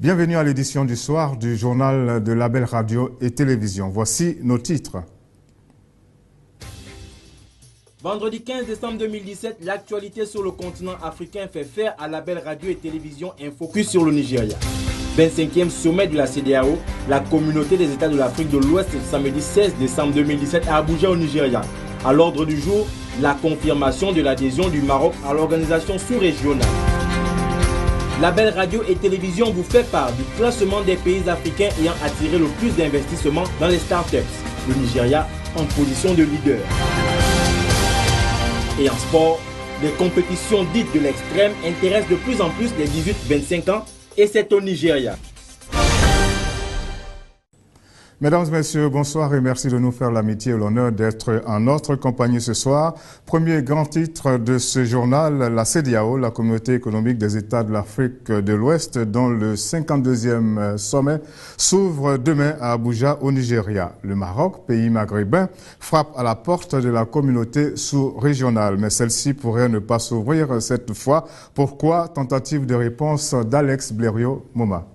Bienvenue à l'édition du soir du journal de Label Radio et Télévision. Voici nos titres. Vendredi 15 décembre 2017, l'actualité sur le continent africain fait faire à Label Radio et Télévision un focus sur le Nigeria. 25e sommet de la CEDEAO, la communauté des États de l'Afrique de l'Ouest, samedi 16 décembre 2017 à Abuja au Nigeria. À l'ordre du jour, la confirmation de l'adhésion du Maroc à l'organisation sous-régionale. Label Radio et Télévision vous fait part du classement des pays africains ayant attiré le plus d'investissements dans les startups. Le Nigeria en position de leader. Et en sport, les compétitions dites de l'extrême intéressent de plus en plus les 18-25 ans et c'est au Nigeria. Mesdames et messieurs, bonsoir et merci de nous faire l'amitié et l'honneur d'être en notre compagnie ce soir. Premier grand titre de ce journal, la CEDEAO, la Communauté économique des États de l'Afrique de l'Ouest, dont le 52e sommet s'ouvre demain à Abuja au Nigeria. Le Maroc, pays maghrébin, frappe à la porte de la communauté sous-régionale, mais celle-ci pourrait ne pas s'ouvrir cette fois. Pourquoi? Tentative de réponse d'Alex Blériot-Moma.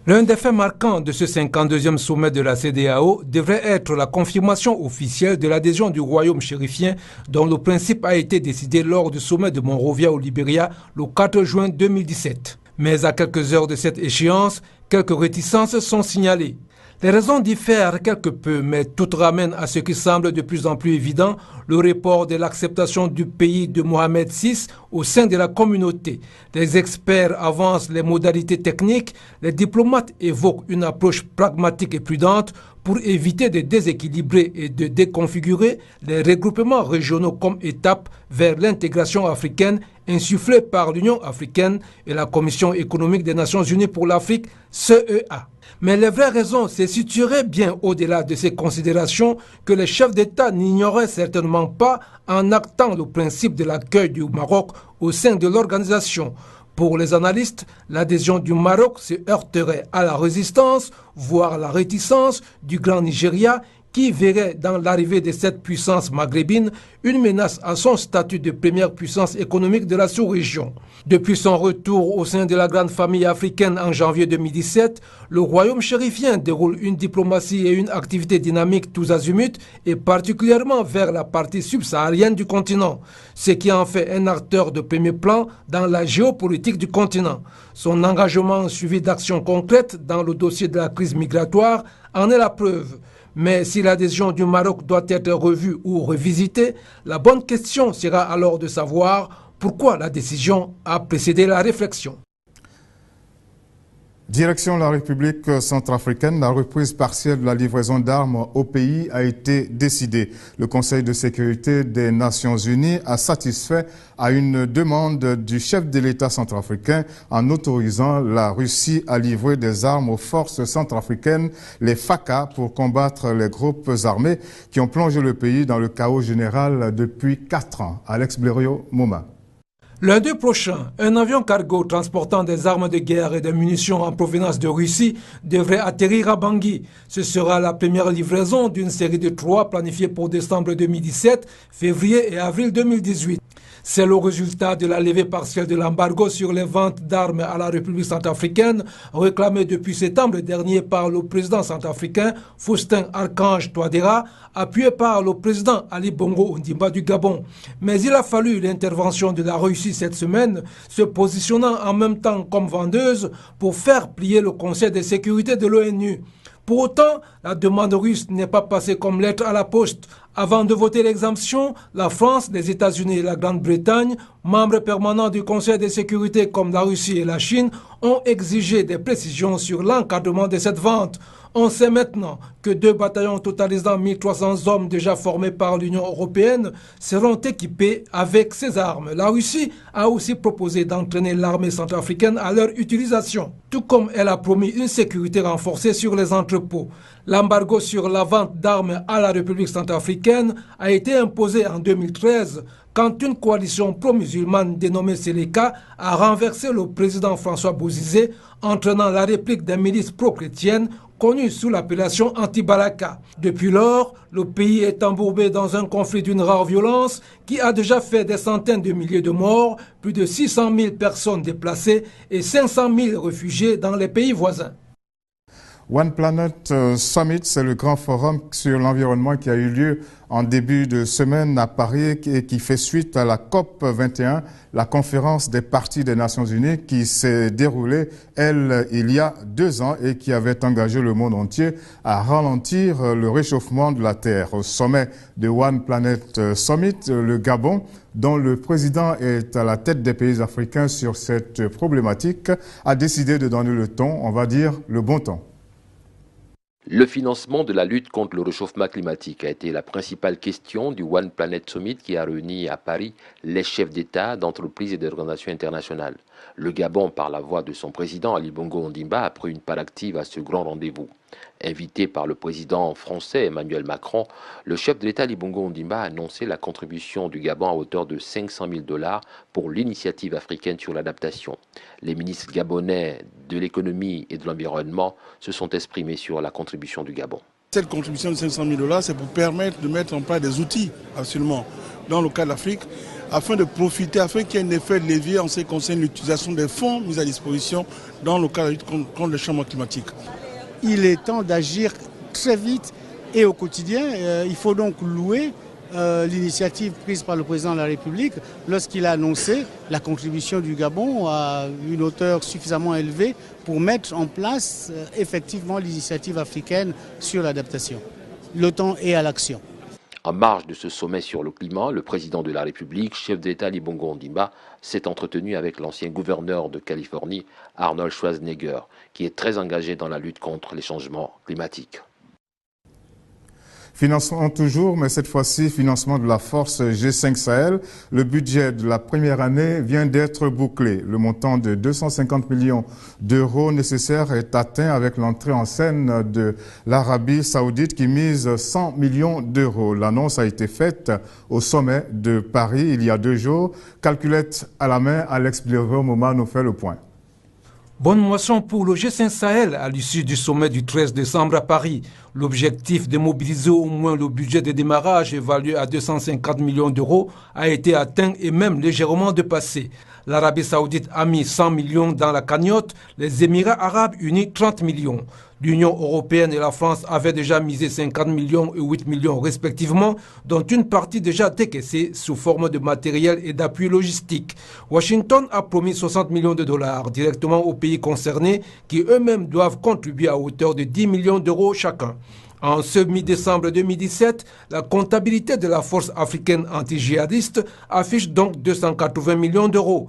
L'un des faits marquants de ce 52e sommet de la CEDEAO devrait être la confirmation officielle de l'adhésion du royaume chérifien dont le principe a été décidé lors du sommet de Monrovia au Libéria le 4 juin 2017. Mais à quelques heures de cette échéance, quelques réticences sont signalées. Les raisons diffèrent quelque peu, mais toutes ramènent à ce qui semble de plus en plus évident, le report de l'acceptation du pays de Mohamed VI au sein de la communauté. Les experts avancent les modalités techniques, les diplomates évoquent une approche pragmatique et prudente pour éviter de déséquilibrer et de déconfigurer les regroupements régionaux comme étape vers l'intégration africaine insufflée par l'Union africaine et la Commission économique des Nations unies pour l'Afrique, CEA. Mais les vraies raisons se situeraient bien au-delà de ces considérations que les chefs d'État n'ignoraient certainement pas en actant le principe de l'accueil du Maroc au sein de l'organisation. Pour les analystes, l'adhésion du Maroc se heurterait à la résistance, voire la réticence du Grand Nigeria, qui verrait dans l'arrivée de cette puissance maghrébine une menace à son statut de première puissance économique de la sous-région. Depuis son retour au sein de la grande famille africaine en janvier 2017, le royaume chérifien déroule une diplomatie et une activité dynamique tous azimuts et particulièrement vers la partie subsaharienne du continent, ce qui en fait un acteur de premier plan dans la géopolitique du continent. Son engagement suivi d'actions concrètes dans le dossier de la crise migratoire en est la preuve. Mais si l'adhésion du Maroc doit être revue ou revisitée, la bonne question sera alors de savoir pourquoi la décision a précédé la réflexion. Direction la République centrafricaine, la reprise partielle de la livraison d'armes au pays a été décidée. Le Conseil de sécurité des Nations Unies a satisfait à une demande du chef de l'État centrafricain en autorisant la Russie à livrer des armes aux forces centrafricaines, les FACA, pour combattre les groupes armés qui ont plongé le pays dans le chaos général depuis 4 ans. Alex Blériot-Moma. Lundi prochain, un avion cargo transportant des armes de guerre et des munitions en provenance de Russie devrait atterrir à Bangui. Ce sera la première livraison d'une série de 3 planifiées pour décembre 2017, février et avril 2018. C'est le résultat de la levée partielle de l'embargo sur les ventes d'armes à la République centrafricaine, réclamée depuis septembre dernier par le président centrafricain Faustin Archange Touadéra, appuyé par le président Ali Bongo Ondimba du Gabon. Mais il a fallu l'intervention de la Russie cette semaine, se positionnant en même temps comme vendeuse pour faire plier le Conseil de sécurité de l'ONU. Pour autant, la demande russe n'est pas passée comme lettre à la poste. Avant de voter l'exemption, la France, les États-Unis et la Grande-Bretagne, membres permanents du Conseil de sécurité comme la Russie et la Chine, ont exigé des précisions sur l'encadrement de cette vente. On sait maintenant que 2 bataillons totalisant 1300 hommes déjà formés par l'Union européenne seront équipés avec ces armes. La Russie a aussi proposé d'entraîner l'armée centrafricaine à leur utilisation, tout comme elle a promis une sécurité renforcée sur les entrepôts. L'embargo sur la vente d'armes à la République centrafricaine a été imposé en 2013 quand une coalition pro-musulmane dénommée Seleka a renversé le président François Bozizé, entraînant la réplique des milices pro-chrétiennes connu sous l'appellation Anti-Balaka. Depuis lors, le pays est embourbé dans un conflit d'une rare violence qui a déjà fait des centaines de milliers de morts, plus de 600 000 personnes déplacées et 500 000 réfugiés dans les pays voisins. One Planet Summit, c'est le grand forum sur l'environnement qui a eu lieu en début de semaine à Paris et qui fait suite à la COP 21, la conférence des parties des Nations Unies qui s'est déroulée, elle, il y a 2 ans et qui avait engagé le monde entier à ralentir le réchauffement de la Terre. Au sommet de One Planet Summit, le Gabon, dont le président est à la tête des pays africains sur cette problématique, a décidé de donner le ton, on va dire le bon ton. Le financement de la lutte contre le réchauffement climatique a été la principale question du One Planet Summit qui a réuni à Paris les chefs d'État, d'entreprises et d'organisations internationales. Le Gabon, par la voix de son président Ali Bongo Ondimba, a pris une part active à ce grand rendez-vous. Invité par le président français Emmanuel Macron, le chef de l'État Ali Bongo Ondimba a annoncé la contribution du Gabon à hauteur de 500 000 $ pour l'initiative africaine sur l'adaptation. Les ministres gabonais de l'économie et de l'environnement se sont exprimés sur la contribution du Gabon. Cette contribution de 500 000 $, c'est pour permettre de mettre en place des outils, absolument, dans le cas de l'Afrique, afin de profiter, afin qu'il y ait un effet de levier en ce qui concerne l'utilisation des fonds mis à disposition dans le cadre de la lutte contre le changement climatique. Il est temps d'agir très vite et au quotidien. Il faut donc louer l'initiative prise par le président de la République lorsqu'il a annoncé la contribution du Gabon à une hauteur suffisamment élevée pour mettre en place effectivement l'initiative africaine sur l'adaptation. Le temps est à l'action. En marge de ce sommet sur le climat, le président de la République, chef d'État Ali Bongo Ondimba, s'est entretenu avec l'ancien gouverneur de Californie, Arnold Schwarzenegger, qui est très engagé dans la lutte contre les changements climatiques. Financement toujours, mais cette fois-ci, financement de la force G5 Sahel. Le budget de la première année vient d'être bouclé. Le montant de 250 millions d'euros nécessaire est atteint avec l'entrée en scène de l'Arabie Saoudite qui mise 100 millions d'euros. L'annonce a été faite au sommet de Paris il y a 2 jours. Calculette à la main, Alex Blero-Moma nous fait le point. Bonne moisson pour le G5 Sahel à l'issue du sommet du 13 décembre à Paris. L'objectif de mobiliser au moins le budget de démarrage évalué à 250 millions d'euros a été atteint et même légèrement dépassé. L'Arabie Saoudite a mis 100 millions dans la cagnotte, les Émirats Arabes Unis 30 millions. L'Union européenne et la France avaient déjà misé 50 millions et 8 millions respectivement, dont une partie déjà décaissée sous forme de matériel et d'appui logistique. Washington a promis 60 millions de dollars directement aux pays concernés qui eux-mêmes doivent contribuer à hauteur de 10 millions d'euros chacun. En ce mi-décembre 2017, la comptabilité de la force africaine anti-djihadiste affiche donc 280 millions d'euros.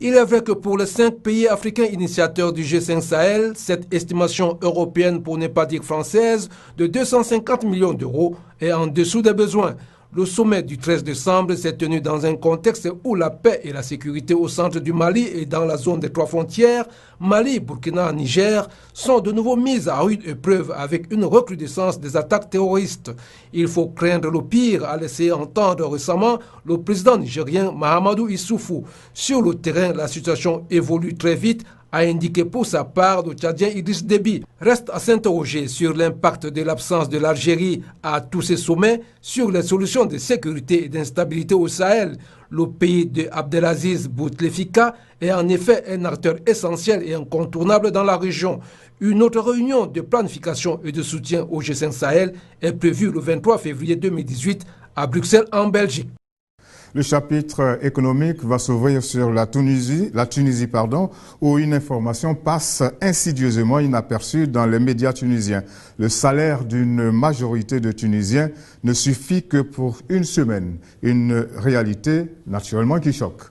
Il est vrai que pour les 5 pays africains initiateurs du G5 Sahel, cette estimation européenne, pour ne pas dire française, de 250 millions d'euros est en dessous des besoins. Le sommet du 13 décembre s'est tenu dans un contexte où la paix et la sécurité au centre du Mali et dans la zone des 3 frontières, Mali, Burkina, Niger, sont de nouveau mises à rude épreuve avec une recrudescence des attaques terroristes. Il faut craindre le pire, a laissé entendre récemment le président nigérien Mahamadou Issoufou. Sur le terrain, la situation évolue très vite, a indiqué pour sa part le Tchadien Idriss Déby. Reste à s'interroger sur l'impact de l'absence de l'Algérie à tous ces sommets sur les solutions de sécurité et d'instabilité au Sahel. Le pays de Abdelaziz Bouteflika est en effet un acteur essentiel et incontournable dans la région. Une autre réunion de planification et de soutien au G5 Sahel est prévue le 23 février 2018 à Bruxelles en Belgique. Le chapitre économique va s'ouvrir sur la Tunisie, où une information passe insidieusement inaperçue dans les médias tunisiens. Le salaire d'une majorité de Tunisiens ne suffit que pour une semaine. Une réalité naturellement qui choque.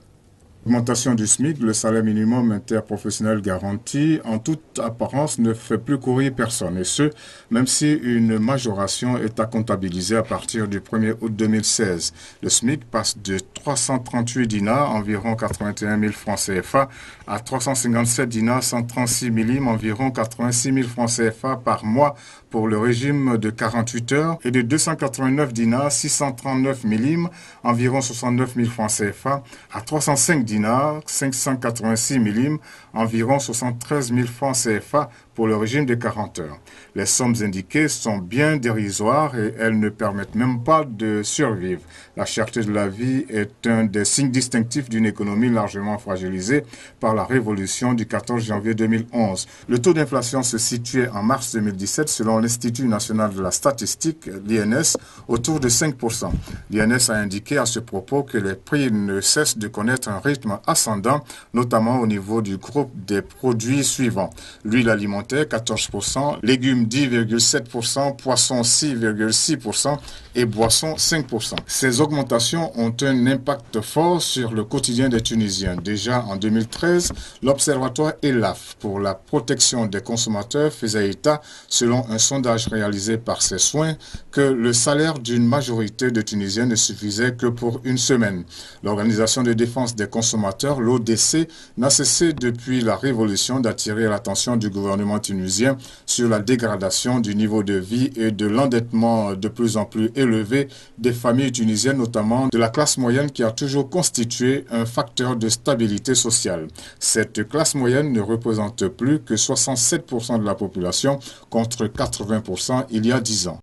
L'augmentation du SMIC, le salaire minimum interprofessionnel garanti, en toute apparence ne fait plus courir personne. Et ce, même si une majoration est à comptabiliser à partir du 1er août 2016. Le SMIC passe de 338 dinars, environ 81 000 francs CFA, à 357 dinars, 136 millimes, environ 86 000 francs CFA par mois pour le régime de 48 heures, et de 289 dinars, 639 millimes, environ 69 000 francs CFA, à 305 dinars, 586 millimes, environ 73 000 francs CFA pour le régime de 40 heures. Les sommes indiquées sont bien dérisoires et elles ne permettent même pas de survivre. La cherté de la vie est un des signes distinctifs d'une économie largement fragilisée par la révolution du 14 janvier 2011. Le taux d'inflation se situait en mars 2017 selon l'Institut national de la statistique, l'INS, autour de 5%. L'INS a indiqué à ce propos que les prix ne cessent de connaître un rythme ascendant, notamment au niveau du groupe des produits suivants. L'huile alimentaire, 14%, légumes 10,7%, poissons 6,6% et boissons 5%. Ces augmentations ont un impact fort sur le quotidien des Tunisiens. Déjà en 2013, l'Observatoire ELAF pour la protection des consommateurs faisait état, selon un sondage réalisé par ses soins, que le salaire d'une majorité de Tunisiens ne suffisait que pour une semaine. L'Organisation de défense des consommateurs, l'ODC, n'a cessé depuis la révolution d'attirer l'attention du gouvernement tunisien sur la dégradation du niveau de vie et de l'endettement de plus en plus élevé des familles tunisiennes, notamment de la classe moyenne qui a toujours constitué un facteur de stabilité sociale. Cette classe moyenne ne représente plus que 67% de la population contre 80% il y a 10 ans.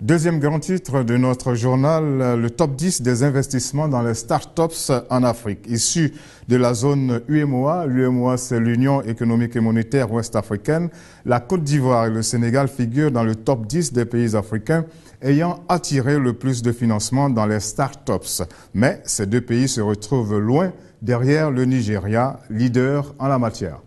Deuxième grand titre de notre journal, le top 10 des investissements dans les startups en Afrique. Issus de la zone UEMOA, l'UEMOA c'est l'Union économique et monétaire ouest-africaine, la Côte d'Ivoire et le Sénégal figurent dans le top 10 des pays africains ayant attiré le plus de financement dans les startups. Mais ces deux pays se retrouvent loin derrière le Nigeria, leader en la matière.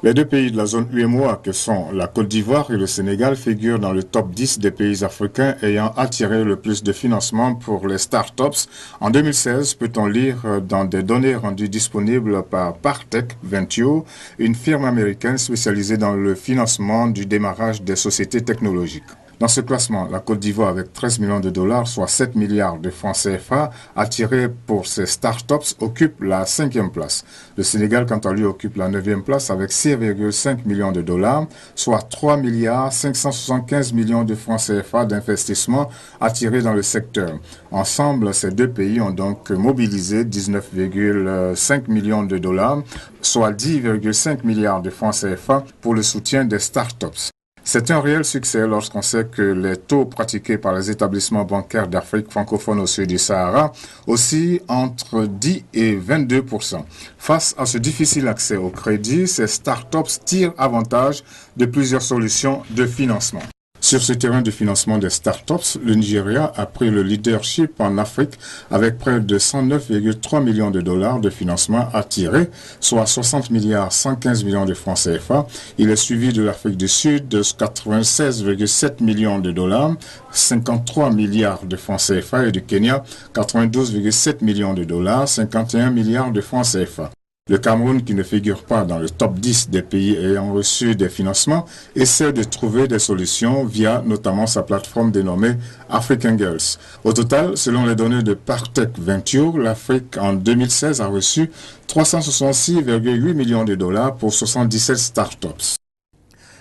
Les deux pays de la zone UEMOA, que sont la Côte d'Ivoire et le Sénégal, figurent dans le top 10 des pays africains ayant attiré le plus de financement pour les startups. En 2016, peut-on lire dans des données rendues disponibles par Partech Venture, une firme américaine spécialisée dans le financement du démarrage des sociétés technologiques. Dans ce classement, la Côte d'Ivoire avec 13 millions de dollars, soit 7 milliards de francs CFA, attirés pour ses startups, occupe la 5e place. Le Sénégal, quant à lui, occupe la 9e place avec 6,5 millions de dollars, soit 3 milliards 575 millions de francs CFA d'investissement attirés dans le secteur. Ensemble, ces deux pays ont donc mobilisé 19,5 millions de dollars, soit 10,5 milliards de francs CFA pour le soutien des startups. C'est un réel succès lorsqu'on sait que les taux pratiqués par les établissements bancaires d'Afrique francophone au sud du Sahara oscillent entre 10 et 22%. Face à ce difficile accès au crédit, ces startups tirent avantage de plusieurs solutions de financement. Sur ce terrain de financement des startups, le Nigeria a pris le leadership en Afrique avec près de 109,3 millions de dollars de financement attirés, soit 60 milliards 115 millions de francs CFA. Il est suivi de l'Afrique du Sud de 96,7 millions de dollars, 53 milliards de francs CFA et du Kenya 92,7 millions de dollars, 51 milliards de francs CFA. Le Cameroun, qui ne figure pas dans le top 10 des pays ayant reçu des financements, essaie de trouver des solutions via notamment sa plateforme dénommée African Girls. Au total, selon les données de Partech Venture, l'Afrique en 2016 a reçu 366,8 millions de dollars pour 77 startups.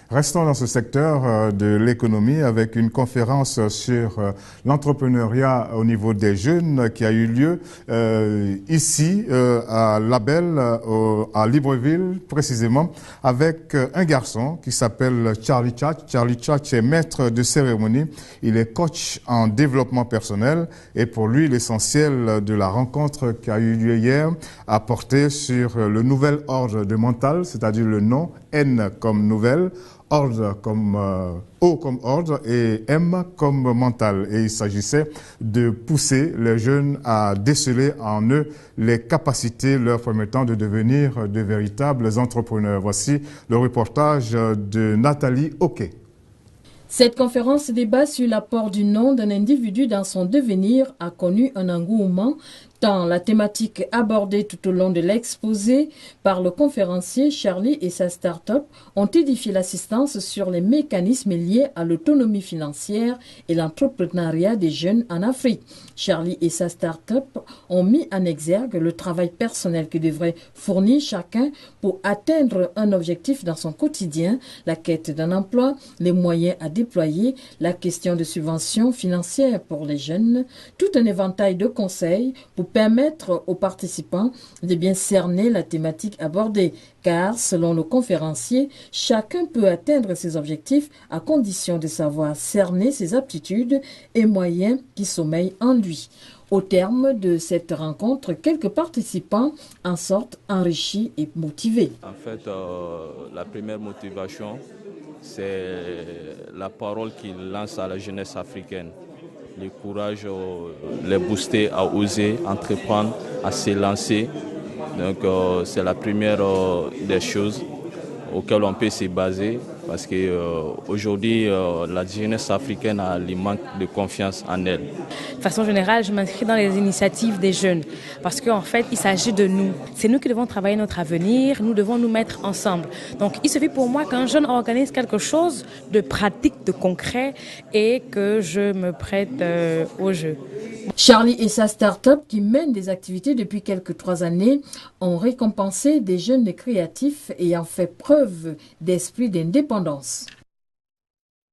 Restons dans ce secteur de l'économie avec une conférence sur l'entrepreneuriat au niveau des jeunes qui a eu lieu ici à Label, à Libreville précisément, avec un garçon qui s'appelle Charlie Tchatch. Charlie Tchatch est maître de cérémonie, il est coach en développement personnel et pour lui l'essentiel de la rencontre qui a eu lieu hier a porté sur le nouvel ordre de mental, c'est-à-dire le nom, N comme nouvelle, ordre comme O comme ordre et M comme mental. Et il s'agissait de pousser les jeunes à déceler en eux les capacités leur permettant de devenir de véritables entrepreneurs. Voici le reportage de Nathalie Oquet. Cette conférence débat sur l'apport du nom d'un individu dans son devenir a connu un engouement tant la thématique abordée tout au long de l'exposé par le conférencier Charlie et sa start-up ont édifié l'assistance sur les mécanismes liés à l'autonomie financière et l'entrepreneuriat des jeunes en Afrique. Charlie et sa start-up ont mis en exergue le travail personnel que devrait fournir chacun pour atteindre un objectif dans son quotidien, la quête d'un emploi, les moyens à déployer, la question de subventions financières pour les jeunes, tout un éventail de conseils pour pour permettre aux participants de bien cerner la thématique abordée, car selon le conférencier, chacun peut atteindre ses objectifs à condition de savoir cerner ses aptitudes et moyens qui sommeillent en lui. Au terme de cette rencontre, quelques participants en sortent enrichis et motivés. En fait, la première motivation, c'est la parole qu'il lance à la jeunesse africaine. Le courage, les booster à oser, entreprendre, à s'élancer. Donc c'est la première des choses auxquelles on peut se baser parce qu'aujourd'hui, la jeunesse africaine a le manque de confiance en elle. De façon générale, je m'inscris dans les initiatives des jeunes parce qu'en fait, il s'agit de nous. C'est nous qui devons travailler notre avenir, nous devons nous mettre ensemble. Donc, il suffit pour moi qu'un jeune organise quelque chose de pratique, de concret et que je me prête au jeu. Charlie et sa start-up, qui mène des activités depuis quelques 3 années, ont récompensé des jeunes créatifs ayant fait preuve d'esprit d'indépendance.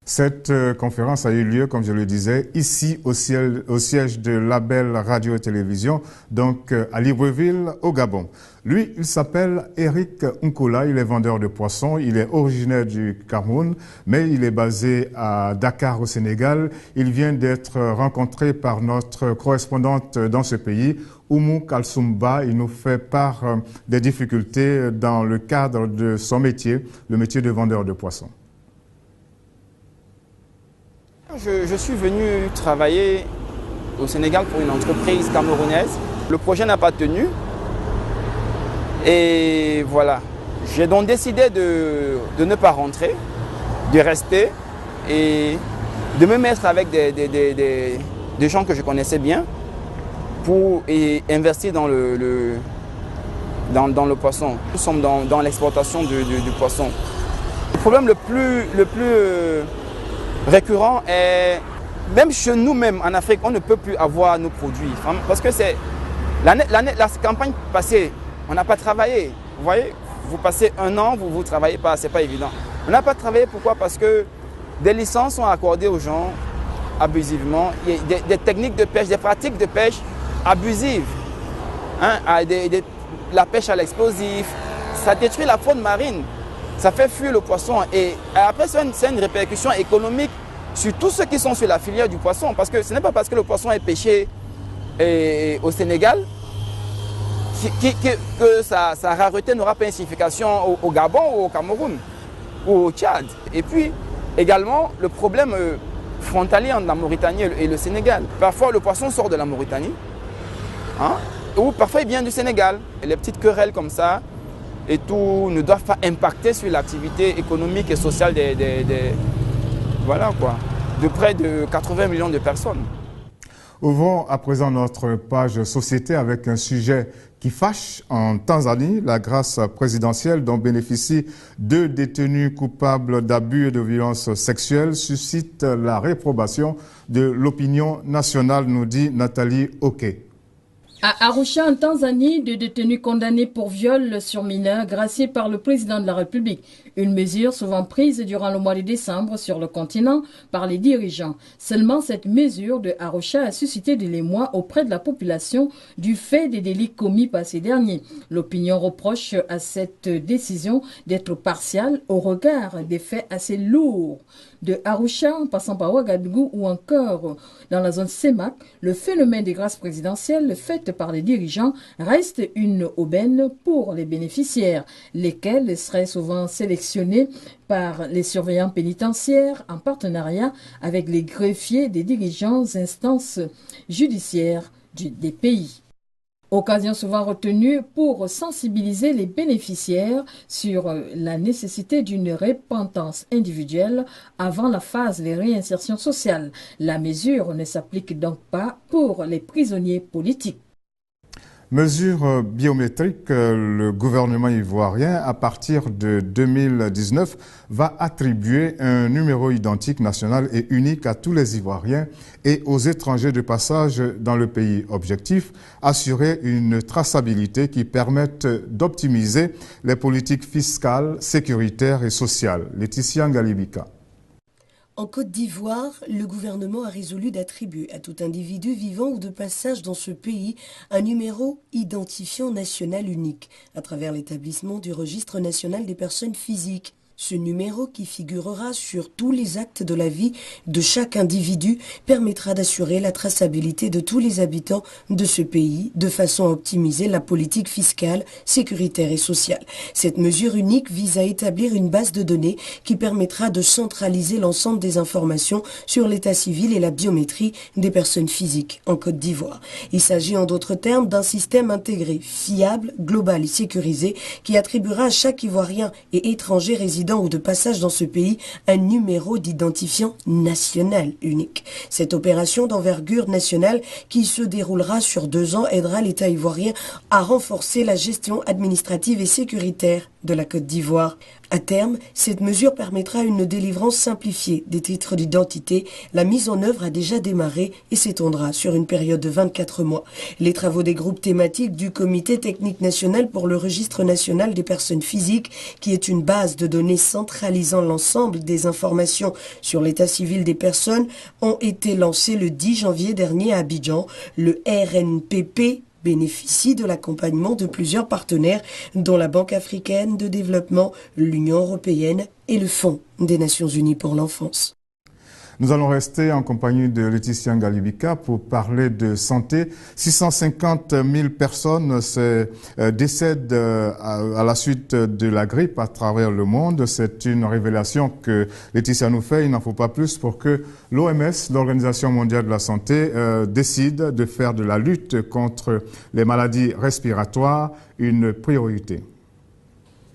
Cette conférence a eu lieu, comme je le disais, ici au siège de Label Radio et Télévision, donc à Libreville, au Gabon. Lui, il s'appelle Eric Nkola, il est vendeur de poissons, il est originaire du Cameroun, mais il est basé à Dakar au Sénégal. Il vient d'être rencontré par notre correspondante dans ce pays, Oumou Kalsoumba. Il nous fait part des difficultés dans le cadre de son métier, le métier de vendeur de poissons. Je suis venu travailler au Sénégal pour une entreprise camerounaise. Le projet n'a pas tenu. Et voilà. J'ai donc décidé de ne pas rentrer, de rester et de me mettre avec des gens que je connaissais bien pour investir dans le poisson. Nous sommes dans l'exportation du poisson. Le problème le plus récurrent est, même chez nous-mêmes en Afrique, on ne peut plus avoir nos produits. Parce que c'est la campagne passée, on n'a pas travaillé. Vous voyez, vous passez 1 an, vous ne travaillez pas, ce n'est pas évident. On n'a pas travaillé, pourquoi? Parce que des licences sont accordées aux gens abusivement. Il y a des techniques de pêche, des pratiques de pêche abusives. La pêche à l'explosif, ça détruit la faune marine. Ça fait fuir le poisson et après c'est une répercussion économique sur tous ceux qui sont sur la filière du poisson. Parce que ce n'est pas parce que le poisson est pêché au Sénégal que sa rareté n'aura pas une signification au Gabon ou au Cameroun ou au Tchad. Et puis également le problème frontalier entre la Mauritanie et le Sénégal. Parfois le poisson sort de la Mauritanie ou parfois il vient du Sénégal. Et les petites querelles comme ça et tout ne doivent pas impacter sur l'activité économique et sociale voilà quoi, de près de 80 millions de personnes. Ouvrons à présent notre page société avec un sujet qui fâche en Tanzanie. La grâce présidentielle dont bénéficient 2 détenus coupables d'abus et de violences sexuelles suscite la réprobation de l'opinion nationale, nous dit Nathalie Oké. À Arusha, en Tanzanie, 2 détenus condamnés pour viol sur mineurs graciés par le président de la République. Une mesure souvent prise durant le mois de décembre sur le continent par les dirigeants. Seulement, cette mesure de Arusha a suscité de l'émoi auprès de la population du fait des délits commis par ces derniers. L'opinion reproche à cette décision d'être partiale au regard des faits assez lourds. De Arusha, en passant par Ouagadougou ou encore dans la zone CEMAC, le phénomène des grâces présidentielles faites par les dirigeants reste une aubaine pour les bénéficiaires, lesquels seraient souvent sélectionnés par les surveillants pénitentiaires en partenariat avec les greffiers des dirigeants instances judiciaires des pays. Occasion souvent retenue pour sensibiliser les bénéficiaires sur la nécessité d'une repentance individuelle avant la phase de réinsertion sociale. La mesure ne s'applique donc pas pour les prisonniers politiques. Mesure biométrique, le gouvernement ivoirien, à partir de 2019, va attribuer un numéro identique national et unique à tous les Ivoiriens et aux étrangers de passage dans le pays. Objectif, assurer une traçabilité qui permette d'optimiser les politiques fiscales, sécuritaires et sociales. Laetitia Ngalibika. En Côte d'Ivoire, le gouvernement a résolu d'attribuer à tout individu vivant ou de passage dans ce pays un numéro identifiant national unique à travers l'établissement du registre national des personnes physiques. Ce numéro, qui figurera sur tous les actes de la vie de chaque individu, permettra d'assurer la traçabilité de tous les habitants de ce pays de façon à optimiser la politique fiscale, sécuritaire et sociale. Cette mesure unique vise à établir une base de données qui permettra de centraliser l'ensemble des informations sur l'état civil et la biométrie des personnes physiques en Côte d'Ivoire. Il s'agit en d'autres termes d'un système intégré, fiable, global et sécurisé qui attribuera à chaque Ivoirien et étranger résidant ou de passage dans ce pays un numéro d'identifiant national unique. Cette opération d'envergure nationale qui se déroulera sur 2 ans aidera l'État ivoirien à renforcer la gestion administrative et sécuritaire de la Côte d'Ivoire. À terme, cette mesure permettra une délivrance simplifiée des titres d'identité. La mise en œuvre a déjà démarré et s'étendra sur une période de 24 mois. Les travaux des groupes thématiques du Comité technique national pour le registre national des personnes physiques, qui est une base de données centralisant l'ensemble des informations sur l'état civil des personnes, ont été lancés le 10 janvier dernier à Abidjan. Le RNPP bénéficie de l'accompagnement de plusieurs partenaires, dont la Banque africaine de développement, l'Union européenne et le Fonds des Nations unies pour l'enfance. Nous allons rester en compagnie de Laetitia Ngalibika pour parler de santé. 650 000 personnes décèdent à la suite de la grippe à travers le monde. C'est une révélation que Laetitia nous fait. Il n'en faut pas plus pour que l'OMS, l'Organisation mondiale de la santé, décide de faire de la lutte contre les maladies respiratoires une priorité.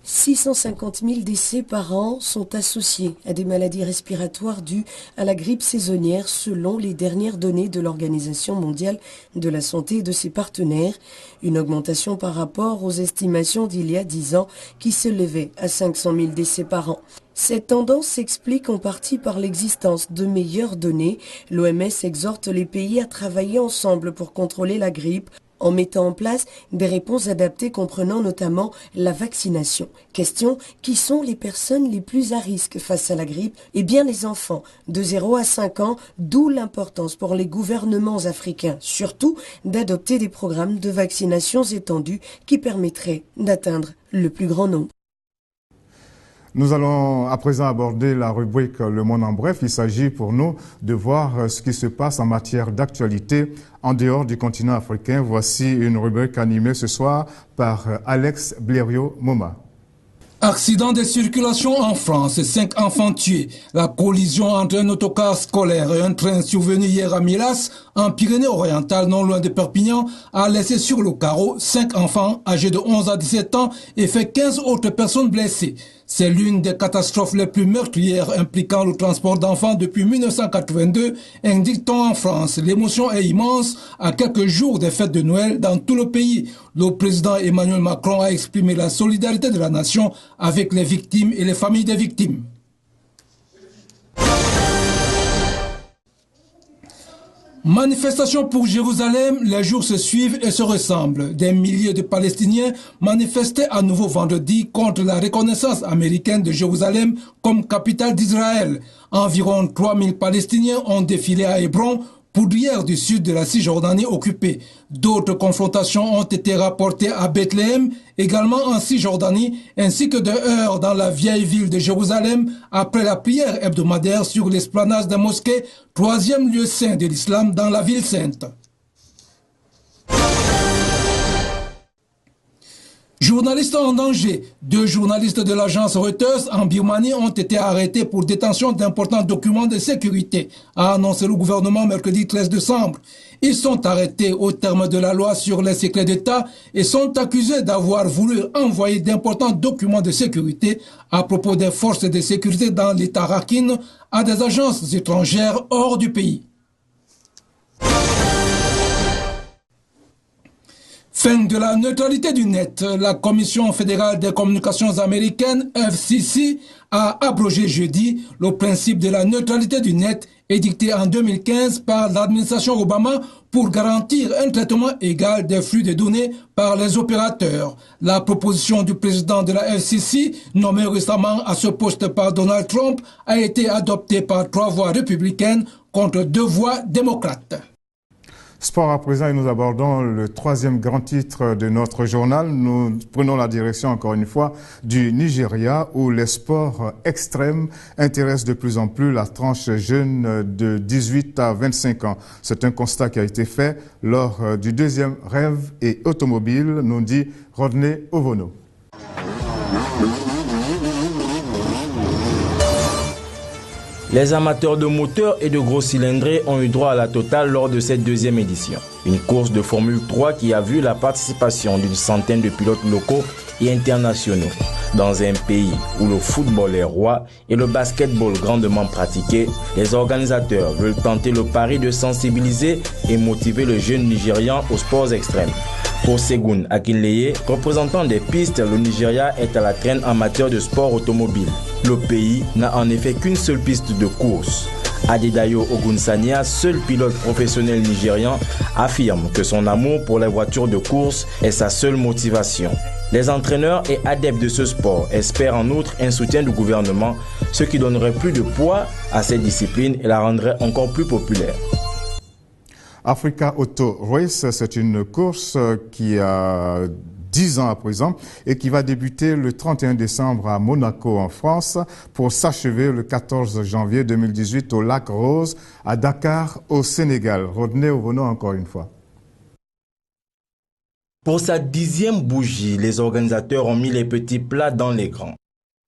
650 000 décès par an sont associés à des maladies respiratoires dues à la grippe saisonnière selon les dernières données de l'Organisation mondiale de la santé et de ses partenaires, une augmentation par rapport aux estimations d'il y a 10 ans qui s'élevaient à 500 000 décès par an. Cette tendance s'explique en partie par l'existence de meilleures données. L'OMS exhorte les pays à travailler ensemble pour contrôler la grippe, en mettant en place des réponses adaptées comprenant notamment la vaccination. Question, qui sont les personnes les plus à risque face à la grippe? Eh bien les enfants de 0 à 5 ans, d'où l'importance pour les gouvernements africains, surtout d'adopter des programmes de vaccinations étendus qui permettraient d'atteindre le plus grand nombre. Nous allons à présent aborder la rubrique Le Monde en bref. Il s'agit pour nous de voir ce qui se passe en matière d'actualité en dehors du continent africain. Voici une rubrique animée ce soir par Alex Blériot-Moma. Accident de circulation en France, 5 enfants tués. La collision entre un autocar scolaire et un train survenu hier à Milas, en Pyrénées-Orientales, non loin de Perpignan, a laissé sur le carreau 5 enfants âgés de 11 à 17 ans et fait 15 autres personnes blessées. C'est l'une des catastrophes les plus meurtrières impliquant le transport d'enfants depuis 1982, indique-t-on en France. L'émotion est immense à quelques jours des fêtes de Noël dans tout le pays. Le président Emmanuel Macron a exprimé la solidarité de la nation avec les victimes et les familles des victimes. Manifestation pour Jérusalem, les jours se suivent et se ressemblent. Des milliers de Palestiniens manifestaient à nouveau vendredi contre la reconnaissance américaine de Jérusalem comme capitale d'Israël. Environ 3000 Palestiniens ont défilé à Hébron, poudrière du sud de la Cisjordanie occupée. D'autres confrontations ont été rapportées à Bethléem, également en Cisjordanie, ainsi que de heurts dans la vieille ville de Jérusalem après la prière hebdomadaire sur l'esplanade des mosquées, 3e lieu saint de l'islam dans la ville sainte. Journalistes en danger. 2 journalistes de l'agence Reuters en Birmanie ont été arrêtés pour détention d'importants documents de sécurité, a annoncé le gouvernement mercredi 13 décembre. Ils sont arrêtés au terme de la loi sur les secrets d'État et sont accusés d'avoir voulu envoyer d'importants documents de sécurité à propos des forces de sécurité dans l'État Rakhine à des agences étrangères hors du pays. Fin de la neutralité du net. La Commission fédérale des communications américaine, FCC, a abrogé jeudi le principe de la neutralité du net édicté en 2015 par l'administration Obama pour garantir un traitement égal des flux de données par les opérateurs. La proposition du président de la FCC, nommé récemment à ce poste par Donald Trump, a été adoptée par 3 voix républicaines contre 2 voix démocrates. Sport à présent et nous abordons le 3e grand titre de notre journal. Nous prenons la direction encore une fois du Nigeria où les sports extrêmes intéressent de plus en plus la tranche jeune de 18 à 25 ans. C'est un constat qui a été fait lors du 2e rêve et automobile, nous dit Rodney Ovono. Les amateurs de moteurs et de gros cylindrés ont eu droit à la totale lors de cette 2e édition. Une course de Formule 3 qui a vu la participation d'une centaine de pilotes locaux et internationaux. Dans un pays où le football est roi et le basketball grandement pratiqué, les organisateurs veulent tenter le pari de sensibiliser et motiver le jeune Nigérian aux sports extrêmes. Pour Segun Akinleye, représentant des pistes, le Nigeria est à la traîne en matière de sport automobile. Le pays n'a en effet qu'une seule piste de course. Adedayo Ogunsanya, seul pilote professionnel nigérian, affirme que son amour pour les voitures de course est sa seule motivation. Les entraîneurs et adeptes de ce sport espèrent en outre un soutien du gouvernement, ce qui donnerait plus de poids à cette discipline et la rendrait encore plus populaire. Africa Auto Race, c'est une course qui a 10 ans à présent et qui va débuter le 31 décembre à Monaco en France pour s'achever le 14 janvier 2018 au Lac Rose à Dakar au Sénégal. Rodney Ovono encore une fois. Pour sa 10e bougie, les organisateurs ont mis les petits plats dans les grands.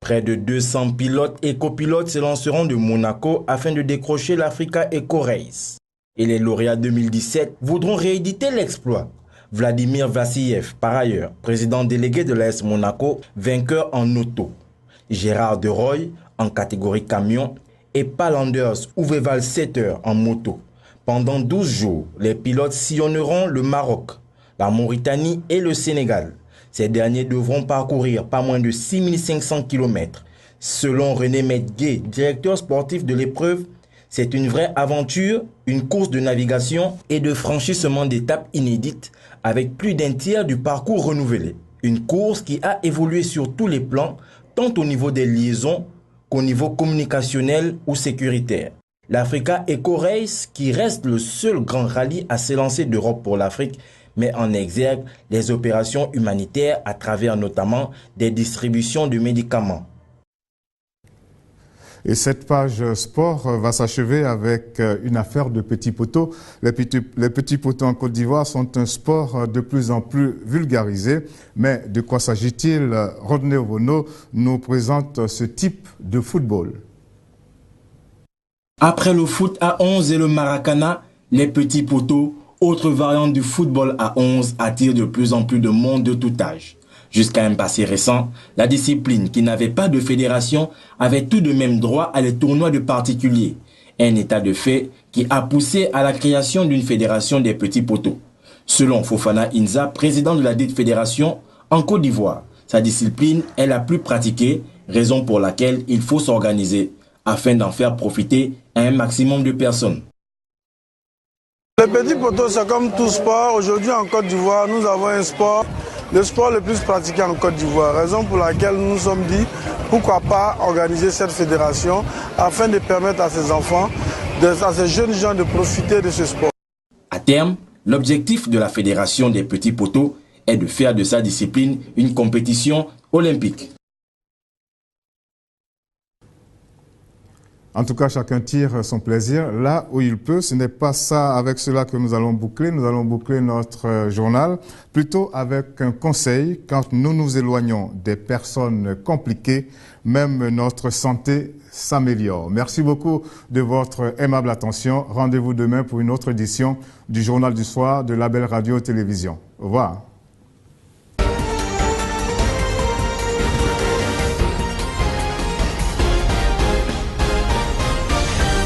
Près de 200 pilotes et copilotes se lanceront de Monaco afin de décrocher l'Africa Eco Race. Et les lauréats 2017 voudront rééditer l'exploit. Vladimir Vassiliev, par ailleurs, président délégué de l'AS Monaco, vainqueur en auto. Gérard Deroy, en catégorie camion, et Paul Anders Ouveval Setter en moto. Pendant 12 jours, les pilotes sillonneront le Maroc, la Mauritanie et le Sénégal. Ces derniers devront parcourir pas moins de 6500 km. Selon René Medgué, directeur sportif de l'épreuve, c'est une vraie aventure, une course de navigation et de franchissement d'étapes inédites avec plus d'un tiers du parcours renouvelé. Une course qui a évolué sur tous les plans, tant au niveau des liaisons qu'au niveau communicationnel ou sécuritaire. L'Africa Eco Race, qui reste le seul grand rallye à s'élancer d'Europe pour l'Afrique, met en exergue les opérations humanitaires à travers notamment des distributions de médicaments. Et cette page sport va s'achever avec une affaire de petits poteaux. Les petits poteaux en Côte d'Ivoire sont un sport de plus en plus vulgarisé. Mais de quoi s'agit-il? Rodney Ovono nous présente ce type de football. Après le foot à 11 et le maracana, les petits poteaux, autre variante du football à 11, attirent de plus en plus de monde de tout âge. Jusqu'à un passé récent, la discipline, qui n'avait pas de fédération, avait tout de même droit à les tournois de particuliers. Un état de fait qui a poussé à la création d'une fédération des petits poteaux. Selon Fofana Inza, président de la dite fédération, en Côte d'Ivoire, sa discipline est la plus pratiquée, raison pour laquelle il faut s'organiser, afin d'en faire profiter à un maximum de personnes. Les petits poteaux, c'est comme tout sport. Aujourd'hui en Côte d'Ivoire, nous avons un sport, le sport le plus pratiqué en Côte d'Ivoire. Raison pour laquelle nous nous sommes dit, pourquoi pas organiser cette fédération afin de permettre à ces enfants, à ces jeunes gens de profiter de ce sport. À terme, l'objectif de la fédération des petits poteaux est de faire de sa discipline une compétition olympique. En tout cas, chacun tire son plaisir là où il peut. Ce n'est pas ça avec cela que nous allons boucler. Nous allons boucler notre journal plutôt avec un conseil. Quand nous nous éloignons des personnes compliquées, même notre santé s'améliore. Merci beaucoup de votre aimable attention. Rendez-vous demain pour une autre édition du Journal du Soir de la Belle Radio Télévision. Au revoir.